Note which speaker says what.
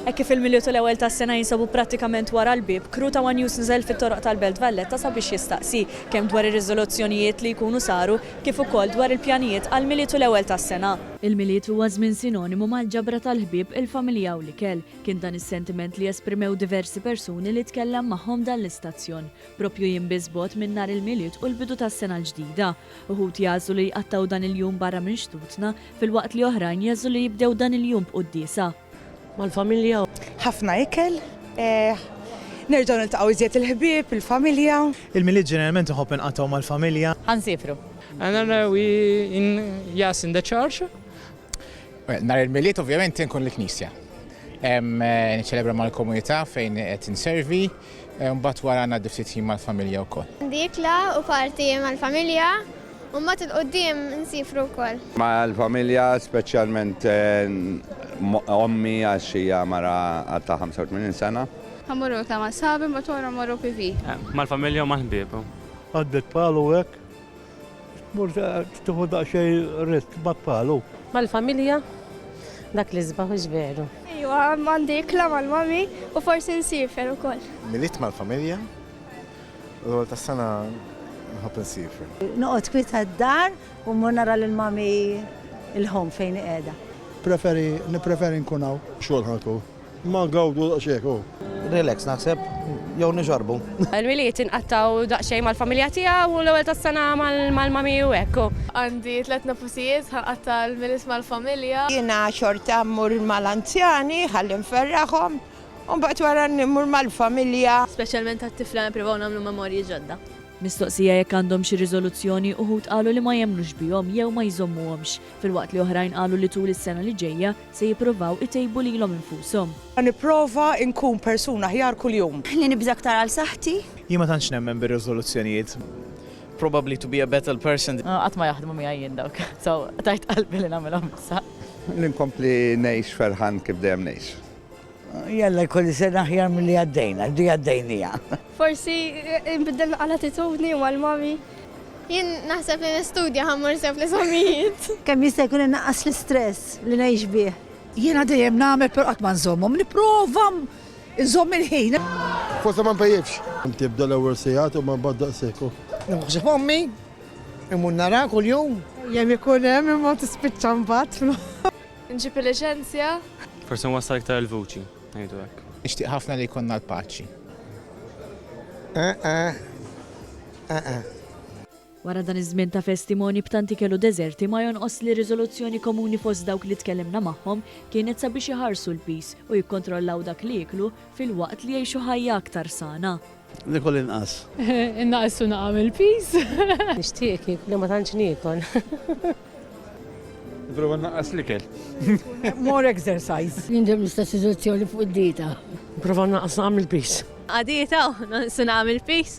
Speaker 1: Hekk kif il-milju tal-ewwel tas-sena jinsabu prattikament wara l-bib, kru ta' One News niżel fit-toroq tal-Belt Valletta sabiex jistaqsi kemm dwar ir-riżoluzzjonijiet li jkunu saru kif ukoll dwar il-pjanijiet għall-milju tal-ewwel tas-sena. Il-miliet huwa żmien sinonimu mal-ġabra tal-ħbieb, il-familja u l-ikel. Kien dan is-sentiment li esprimew diversi persuni li tkellem magħhom dan l-istazzjon, propju jinbiżbot minn nhar il-miliet u l-bidu tas-sena l-ġdida. Uħud jażlu li jqattaw dan il-jum barra minn xtutna, filwaqt li oħrajn jażlu li jibdew dan il-jum b'qudiesa.
Speaker 2: Mal-familja.
Speaker 3: Ħafna ikel, nerġgħu niltaqgħu iżjed il-ħbieb, il-familja.
Speaker 4: Il-miliet ġeneralment iħobb inqatgħu mal-familja.
Speaker 1: Ħansifru.
Speaker 5: And then in the church.
Speaker 6: Nar il-miliet ovvjament nkun l-Knisja. Niċċelebra mal-komunità fejn qed inservi, mbagħad wara għandna d-diftit mal-familja wkoll.
Speaker 7: Dikla u parti mal-familja. U mbagħad il-qudiem nsifru wkoll.
Speaker 8: Mal-familja speċjalment ommi għax hija mara ta' 85 sena.
Speaker 9: Ħammurru ta' ma' sabi ma' tora marru pivi.
Speaker 5: Mal-familja u mal-ħbieb.
Speaker 10: Għaddet palu hekk. Mur tieħu daqsxejn risk ma' palu.
Speaker 2: Mal-familja dak li żbaħ veru.
Speaker 7: Ejwa, għandi ikla mal-mami u forsi nsifer ukoll.
Speaker 11: Miliet mal-familja u tas-sena nħobb nsifer.
Speaker 12: Noqgħod kwiet għad-dar u mmur nara lill-mami il-ħom fejn qiegħda.
Speaker 10: Nippreferi nkun hawn. Xogħol ħanku. Ma ngawdu daqsxejn.
Speaker 11: Relax naħseb jew niġorbu.
Speaker 9: Il-miliet inqattaw daqsxejn mal-familja tiegħu u l-ewwel tas-sena mal-mami u hekk.
Speaker 7: Għandi 3 nafusijiet ħanqatta l-milis mal-familja.
Speaker 3: Jiena xorta mmur mal-anzjani, ħalli nferraħhom, u mbagħad wara mmur mal-familja.
Speaker 1: Speċjalment għat-tifla nippruvaw nagħmlu memorji ġodda. Mistoqsija jekk għandhom xi riżoluzzjoni uħud qalu li ma jemmnux bihom jew ma jżommuhomx, filwaqt li oħrajn qalu li tul is-sena li ġejja se jippruvaw itejbu lilhom infushom.
Speaker 3: Nipprova nkun persuna ħjar kuljum.
Speaker 12: Li nibża aktar għal saħħti.
Speaker 4: Jien ma tantx nemmen bir-riżoluzzjonijiet.
Speaker 6: Probably to be a better person.
Speaker 1: Qatt ma jaħdmu miegħi jien dawk. So tajt qalbi li nagħmilhom issa.
Speaker 8: L-inkompli ngħix ferħan kif dejjem ngħix.
Speaker 12: Jalla jkolli sena aħjar milli għaddejna, di għaddejnija.
Speaker 7: Forsi nbiddel għal attitudni mal-mami. Jien naħseb li nistudja ħammur sew fl-iżomijiet.
Speaker 12: Kemm jista' jkun innaqqas l-istress li ngħix bih.
Speaker 3: Jiena dejjem nagħmel per qatt ma nżommhom, nipprova nżomm il-ħin.
Speaker 10: Forse ma mpejjibx. Tibda l-ewwel sigħat u ma mbagħad daqshekk.
Speaker 3: Nħoġġeb ommi, imur nara kuljum. Jem ikun hemm imma tispiċċa mbagħad.
Speaker 7: Nġib il-liċenzja.
Speaker 5: Forsi nwassal iktar il-vuċi, ngħidu hekk.
Speaker 6: Nixtieq ħafna li jkollna l-paċi.
Speaker 1: Wara dan iż-żmien ta' festimoni b'tanti kellu deżerti ma jonqos li riżoluzzjoni komuni fost dawk li tkellimna magħhom kienet sabiex iħarsu l-pis u jikkontrollaw dak li jiklu fil-waqt li jgħixu ħajja aktar sana.
Speaker 10: Nikol inqas.
Speaker 9: Innaqsu naqam il-pis.
Speaker 2: Nixtieq li ma tantx niekol.
Speaker 5: Nipprova naqqas l-ikel.
Speaker 3: More exercise.
Speaker 12: Nindem l-istess iżoluzzjoni fuq id-dieta.
Speaker 2: Prova naqas nagħmel pis.
Speaker 1: Għadieta, naqsu nagħmel pis.